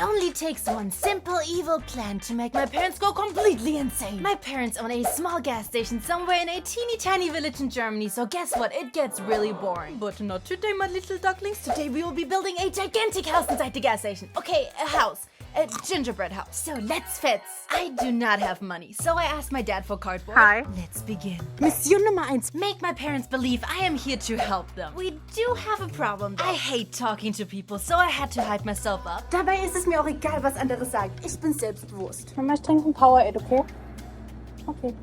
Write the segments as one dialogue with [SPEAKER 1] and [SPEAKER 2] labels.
[SPEAKER 1] It only takes one simple evil plan to make my parents go completely insane. My parents own a small gas station somewhere in a teeny tiny village in Germany, so guess what? It gets really boring. But not today, my little ducklings. Today we will be building a gigantic house inside the gas station. Okay, a house. A gingerbread house. So let's fetz. I do not have money, so I asked my dad for cardboard.
[SPEAKER 2] Hi.
[SPEAKER 1] Let's begin.
[SPEAKER 2] Mission Nummer 1.
[SPEAKER 1] Make my parents believe I am here to help them. We do have a problem though. I hate talking to people, so I had to hype myself up.
[SPEAKER 2] Dabei ist es mir auch egal, was andere sagen. Ich bin selbstbewusst. Mama, ich trinke ein Powerade, okay? Okay.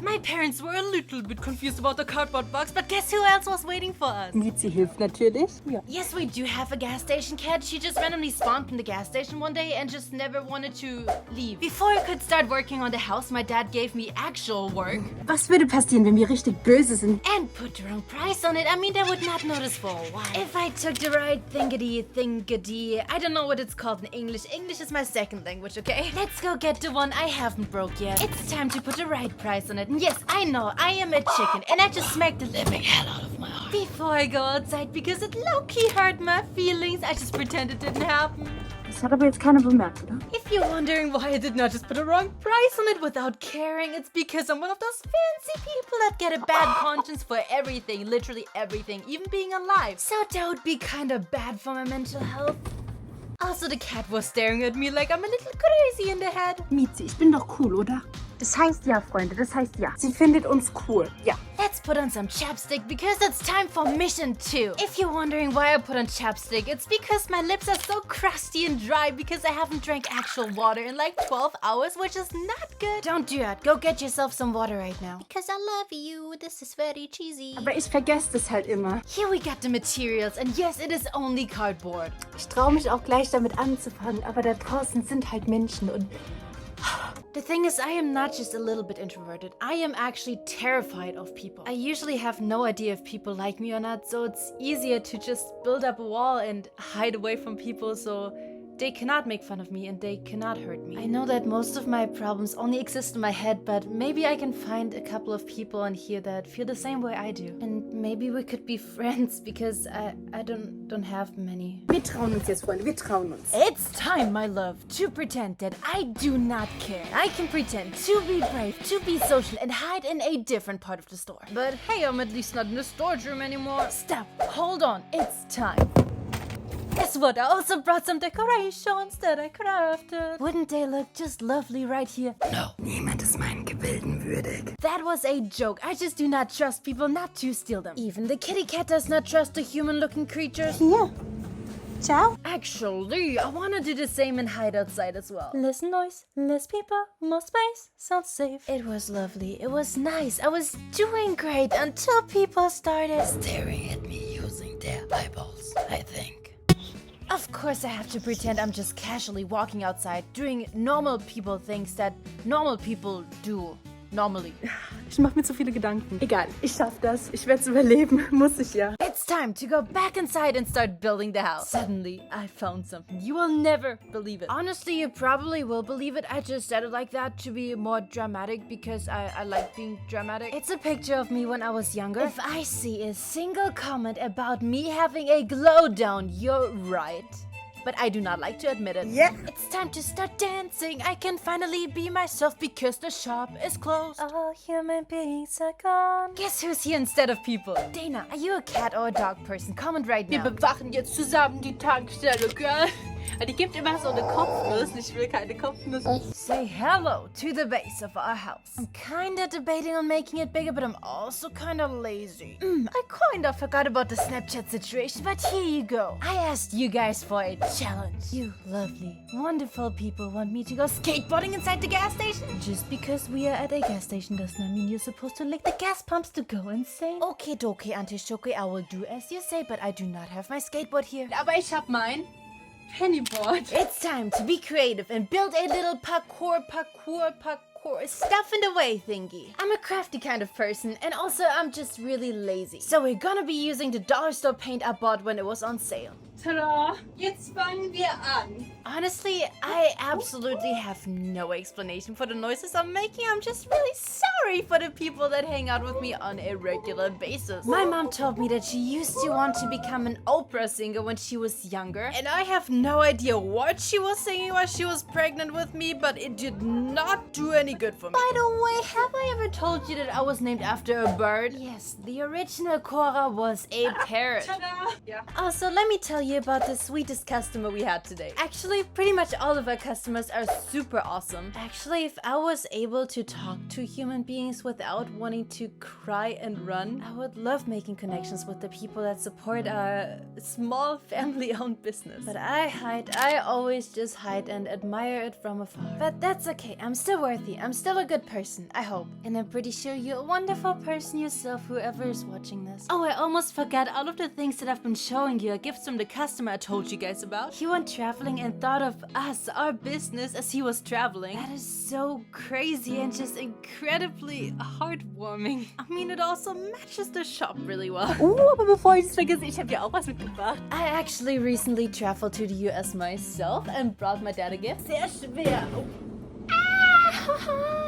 [SPEAKER 1] My parents were a little bit confused about the cardboard box, but guess who else was waiting for us?
[SPEAKER 2] Miezi hilft natürlich. Ja.
[SPEAKER 1] Yes, we do have a gas station cat. She just randomly spawned in the gas station one day and just never wanted to leave. Before I could start working on the house, my dad gave me actual work.
[SPEAKER 2] Was würde passieren, wenn wir richtig böse sind?
[SPEAKER 1] And put the wrong price on it. I mean, they would not notice for a while. If I took the right thingedy, I don't know what it's called in English. English is my second language, okay? Let's go get the one I haven't broke yet. It's time to put the right price on it. And yes, I know, I am a chicken, and I just smacked the living hell out of my heart. Before I go outside, because it low-key hurt my feelings, I just pretend it didn't happen.
[SPEAKER 2] Das hat aber jetzt keiner bemerkt, oder?
[SPEAKER 1] If you're wondering why I did not just put a wrong price on it without caring, it's because I'm one of those fancy people that get a bad conscience for everything, literally everything, even being alive. So that would be kind of bad for my mental health. Also, the cat was staring at me like I'm a little crazy in the head.
[SPEAKER 2] Miezi, ich bin doch cool, oder? Das heißt ja, Freunde, das heißt ja. Sie findet uns cool, ja.
[SPEAKER 1] Let's put on some chapstick because it's time for mission 2. If you're wondering why I put on chapstick, it's because my lips are so crusty and dry because I haven't drank actual water in like 12 hours, which is not good. Don't do that. Go get yourself some water right now. Because I love you. This is very cheesy.
[SPEAKER 2] Aber ich vergesse das halt immer.
[SPEAKER 1] Here we got the materials, and yes, it is only cardboard.
[SPEAKER 2] Ich traue mich auch gleich damit anzufangen, aber da draußen sind halt Menschen und...
[SPEAKER 1] The thing is, I am not just a little bit introverted. I am actually terrified of people. I usually have no idea if people like me or not, so it's easier to just build up a wall and hide away from people so they cannot make fun of me and they cannot hurt me. I know that most of my problems only exist in my head, but maybe I can find a couple of people on here that feel the same way I do. And maybe we could be friends because I don't have many.
[SPEAKER 2] Wir trauen uns jetzt, Freunde, wir trauen uns.
[SPEAKER 1] It's time, my love, to pretend that I do not care. I can pretend to be brave, to be social, and hide in a different part of the store. But hey, I'm at least not in the storage room anymore. Stop, hold on, it's time. Guess what? I also brought some decorations that I crafted. Wouldn't they look just lovely right here? No.
[SPEAKER 2] Niemand ist meinen Gebilden würdig.
[SPEAKER 1] That was a joke. I just do not trust people not to steal them. Even the kitty cat does not trust the human-looking creatures.
[SPEAKER 2] Hier. Ciao.
[SPEAKER 1] Actually, I want to do the same and hide outside as well.
[SPEAKER 2] Less noise, less people, more space. Sounds safe.
[SPEAKER 1] It was lovely. It was nice. I was doing great until people started staring at me using their eyeballs, I think. Of course I have to pretend I'm just casually walking outside, doing normal people things that normal people do normally.
[SPEAKER 2] Ich mache mir zu viele Gedanken. Egal, ich schaff das. Ich werde es überleben. Muss ich ja.
[SPEAKER 1] It's time to go back inside and start building the house. Suddenly, I found something. You will never believe it. Honestly, you probably will believe it. I just said it like that to be more dramatic because I like being dramatic. It's a picture of me when I was younger. If I see a single comment about me having a glow down, you're right. But I do not like to admit it.
[SPEAKER 2] Yeah.
[SPEAKER 1] It's time to start dancing. I can finally be myself because the shop is closed.
[SPEAKER 2] All human beings are gone.
[SPEAKER 1] Guess who's here instead of people? Dana, are you a cat or a dog person? Comment right now.
[SPEAKER 2] Wir bewachen jetzt zusammen die Tankstelle, okay? Die gibt immer so eine Kopfnuss. Ich will keine Kopfnuss.
[SPEAKER 1] Say hello to the base of our house. I'm kinda debating on making it bigger, but I'm also kinda lazy. I kinda forgot about the Snapchat situation, but here you go. I asked you guys for a challenge. You lovely, wonderful people want me to go skateboarding inside the gas station? Just because we are at a gas station does not mean you're supposed to lick the gas pumps to go insane. Okay, dokie, Auntie Shoki, I will do as you say, but I do not have my skateboard here.
[SPEAKER 2] Aber ich hab mein Pennyboard.
[SPEAKER 1] It's time to be creative and build a little parkour stuff in the way thingy. I'm a crafty kind of person and also I'm just really lazy. So we're gonna be using the dollar store paint I bought when it was on sale.
[SPEAKER 2] Tada! Jetzt fangen wir an.
[SPEAKER 1] Honestly, I absolutely have no explanation for the noises I'm making. I'm just really sorry for the people that hang out with me on a regular basis. My mom told me that she used to want to become an opera singer when she was younger, and I have no idea what she was singing while she was pregnant with me, but it did not do any good for me. By the way, have I ever told you that I was named after a bird? Yes, the original Cora was a parrot.
[SPEAKER 2] Tada! Ja.
[SPEAKER 1] Also, let me tell you about the sweetest customer we had today. Actually, pretty much all of our customers are super awesome. Actually, if I was able to talk to human beings without wanting to cry and run, I would love making connections with the people that support our small family-owned business. But I always just hide and admire it from afar. But that's okay, I'm still worthy. I'm still a good person, I hope. And I'm pretty sure you're a wonderful person yourself, whoever is watching this. Oh, I almost forgot all of the things that I've been showing you. Gifts from the customer I told you guys about. He went traveling and thought of us, our business, as he was traveling. That is so crazy and just incredibly heartwarming. I mean, it also matches the shop really well.
[SPEAKER 2] Aber bevor ich es vergesse, ich habe dir auch was mitgebracht.
[SPEAKER 1] I actually recently traveled to the US myself and brought my dad a gift.
[SPEAKER 2] Sehr schwer. Oh.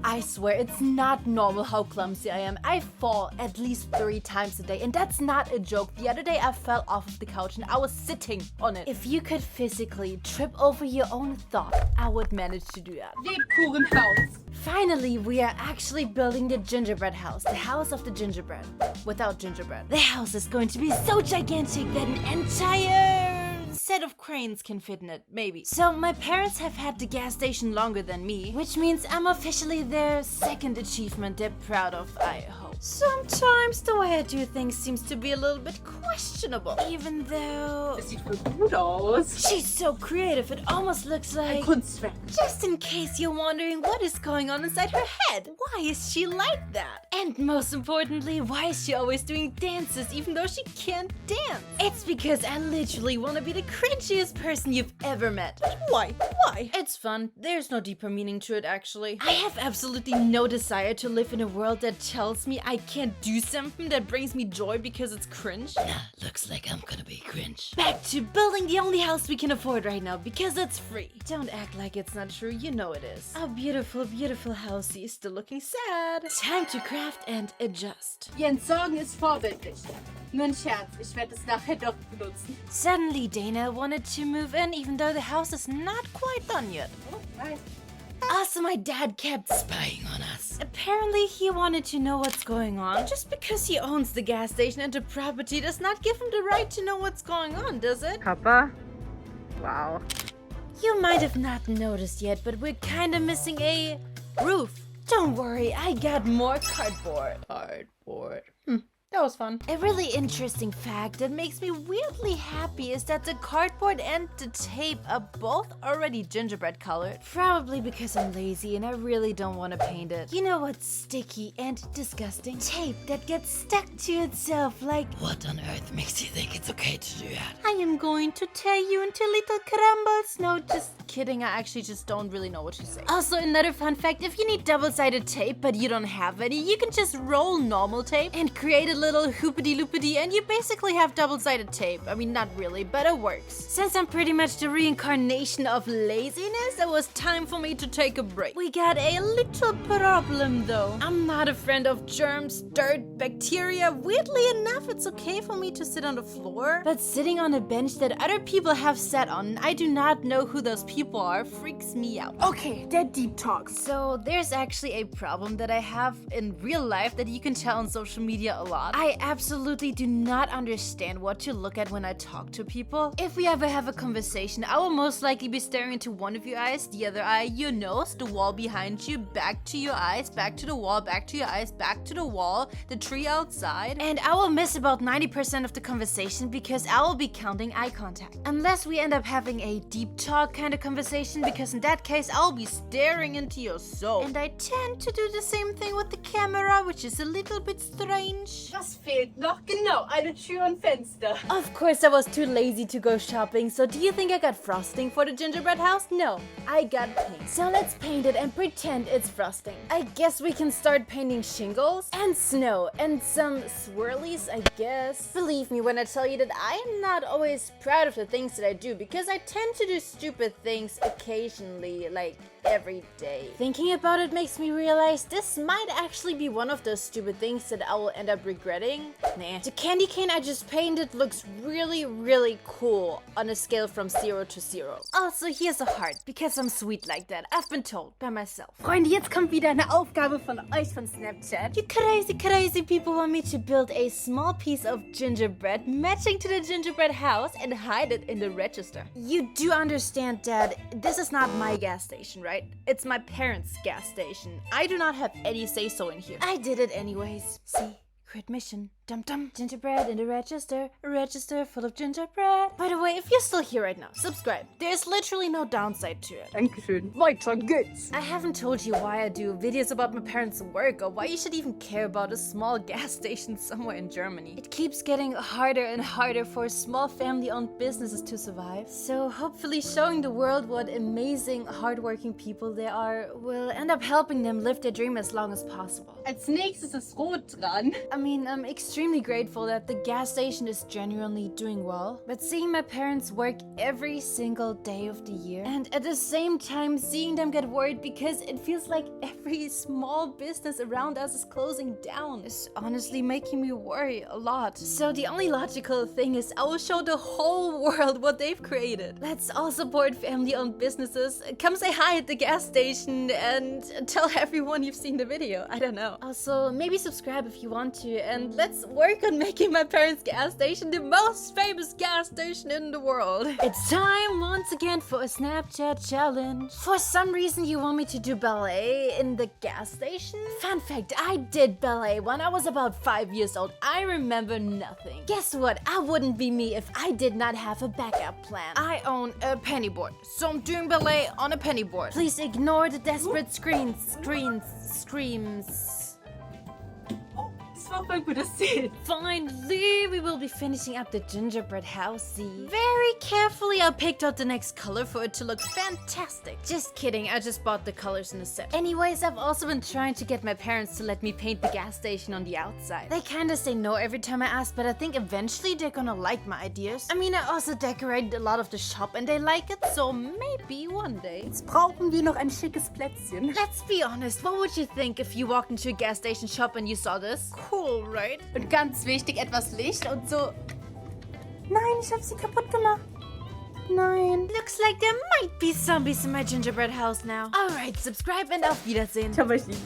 [SPEAKER 1] I swear, it's not normal how clumsy I am. I fall at least 3 times a day, and that's not a joke. The other day I fell off of the couch and I was sitting on it. If you could physically trip over your own thought, I would manage to do that.
[SPEAKER 2] Lebkuchenhaus.
[SPEAKER 1] Finally, we are actually building the gingerbread house. The house of the gingerbread. Without gingerbread. The house is going to be so gigantic that an entire set of cranes can fit in it, maybe. So my parents have had the gas station longer than me, which means I'm officially their second achievement they're proud of, I hope. Sometimes the way I do things seems to be a little bit questionable, even though...
[SPEAKER 2] Das sieht voll gut aus.
[SPEAKER 1] She's so creative, it almost looks
[SPEAKER 2] Ein
[SPEAKER 1] like...
[SPEAKER 2] Kunstwerk.
[SPEAKER 1] Just in case you're wondering what is going on inside her head. Why is she like that? And most importantly, why is she always doing dances even though she can't dance? It's because I literally want to be the cringiest person you've ever met. But why? Why? It's fun. There's no deeper meaning to it, actually. I have absolutely no desire to live in a world that tells me I can't do something that brings me joy because it's cringe. Nah, looks like I'm gonna be cringe. Back to building the only house we can afford right now because it's free. Don't act like it's not true, you know it is. Our beautiful, beautiful house is still looking sad. Time to craft and adjust.
[SPEAKER 2] Die Entsorgen ist vorbildlich. Nur ein Scherz, ich werde es nachher doch benutzen.
[SPEAKER 1] Suddenly, Dana wanted to move in even though the house is not quite done yet.
[SPEAKER 2] Oh, nice.
[SPEAKER 1] Also, my dad kept spying on us. Apparently, he wanted to know what's going on. Just because he owns the gas station and the property does not give him the right to know what's going on, does it?
[SPEAKER 2] Papa? Wow.
[SPEAKER 1] You might have not noticed yet, but we're kinda missing a roof. Don't worry, I got more cardboard. That was fun. A really interesting fact that makes me weirdly happy is that the cardboard and the tape are both already gingerbread colored. Probably because I'm lazy and I really don't want to paint it. You know what's sticky and disgusting? Tape that gets stuck to itself like... What on earth makes you think it's okay to do that? I am going to tear you into little crumbles. No, just kidding. I actually just don't really know what you say. Also, another fun fact, if you need double-sided tape but you don't have any, you can just roll normal tape and create a little hoopity-loopity and you basically have double-sided tape. I mean, not really, but it works. Since I'm pretty much the reincarnation of laziness, it was time for me to take a break. We got a little problem though. I'm not a friend of germs, dirt, bacteria. Weirdly enough, it's okay for me to sit on the floor, but sitting on a bench that other people have sat on, I do not know who those people are, freaks me out.
[SPEAKER 2] Okay, der Deep Talk.
[SPEAKER 1] So there's actually a problem that I have in real life that you can tell on social media a lot. I absolutely do not understand what to look at when I talk to people. If we ever have a conversation, I will most likely be staring into one of your eyes, the other eye, your nose, the wall behind you, back to your eyes, back to the wall, back to your eyes, back to the wall, the tree outside. And I will miss about 90% of the conversation because I will be counting eye contact. Unless we end up having a deep talk kind of conversation, because in that case, I'll be staring into your soul. And I tend to do the same thing with the camera, which is a little bit strange.
[SPEAKER 2] Was fehlt noch? Genau, eine Tür und Fenster.
[SPEAKER 1] Of course I was too lazy to go shopping, so do you think I got frosting for the gingerbread house? No, I got paint. So let's paint it and pretend it's frosting. I guess we can start painting shingles and snow and some swirlies, I guess. Believe me when I tell you that I am not always proud of the things that I do because I tend to do stupid things occasionally, like every day. Thinking about it makes me realize this might actually be one of those stupid things that I will end up regretting. Nah. The candy cane I just painted looks really, really cool on a scale from 0 to 0. Also, here's a heart, because I'm sweet like that. I've been told by myself.
[SPEAKER 2] Freunde, jetzt kommt wieder eine Aufgabe von euch von Snapchat.
[SPEAKER 1] You crazy people want me to build a small piece of gingerbread matching to the gingerbread house and hide it in the register. You do understand that this is not my gas station, right? It's my parents' gas station. I do not have any say-so in here. I did it anyways. See? Crit mission. Dum-dum. Gingerbread in the register. A register full of gingerbread. By the way, if you're still here right now, subscribe. There's literally no downside to it.
[SPEAKER 2] Dankeschön. Weiter geht's.
[SPEAKER 1] I haven't told you why I do videos about my parents' work or why you should even care about a small gas station somewhere in Germany. It keeps getting harder and harder for small family-owned businesses to survive. So hopefully showing the world what amazing, hardworking people there are will end up helping them live their dream as long as possible.
[SPEAKER 2] Als nächstes ist Rot dran.
[SPEAKER 1] I mean, I'm extremely grateful that the gas station is genuinely doing well, but seeing my parents work every single day of the year, and at the same time seeing them get worried because it feels like every small business around us is closing down is honestly making me worry a lot. So the only logical thing is I will show the whole world what they've created. Let's all support family-owned businesses. Come say hi at the gas station and tell everyone you've seen the video. I don't know. Also, maybe subscribe if you want to, and let's work on making my parents' gas station the most famous gas station in the world. It's time once again for a Snapchat challenge. For some reason you want me to do ballet in the gas station? Fun fact, I did ballet when I was about 5 years old. I remember nothing. Guess what? I wouldn't be me if I did not have a backup plan. I own a penny board, so I'm doing ballet on a penny board. Please ignore the desperate screams.
[SPEAKER 2] Das war voll gutes Ziel.
[SPEAKER 1] Finally, we will be finishing up the gingerbread housey. Very carefully, I picked out the next color for it to look fantastic. Just kidding, I just bought the colors in a set. Anyways, I've also been trying to get my parents to let me paint the gas station on the outside. They kinda say no every time I ask, but I think eventually they're gonna like my ideas. I mean, I also decorated a lot of the shop and they like it, so maybe one day.
[SPEAKER 2] Jetzt brauchen wir noch ein schickes Plätzchen.
[SPEAKER 1] Let's be honest, what would you think if you walked into a gas station shop and you saw this? Cool, right?
[SPEAKER 2] Und ganz wichtig, etwas Licht und so. Nein, ich habe sie kaputt gemacht. Nein.
[SPEAKER 1] Looks like there might be zombies in my gingerbread house now. Alright, subscribe and auf Wiedersehen.
[SPEAKER 2] Ich hab euch lieb.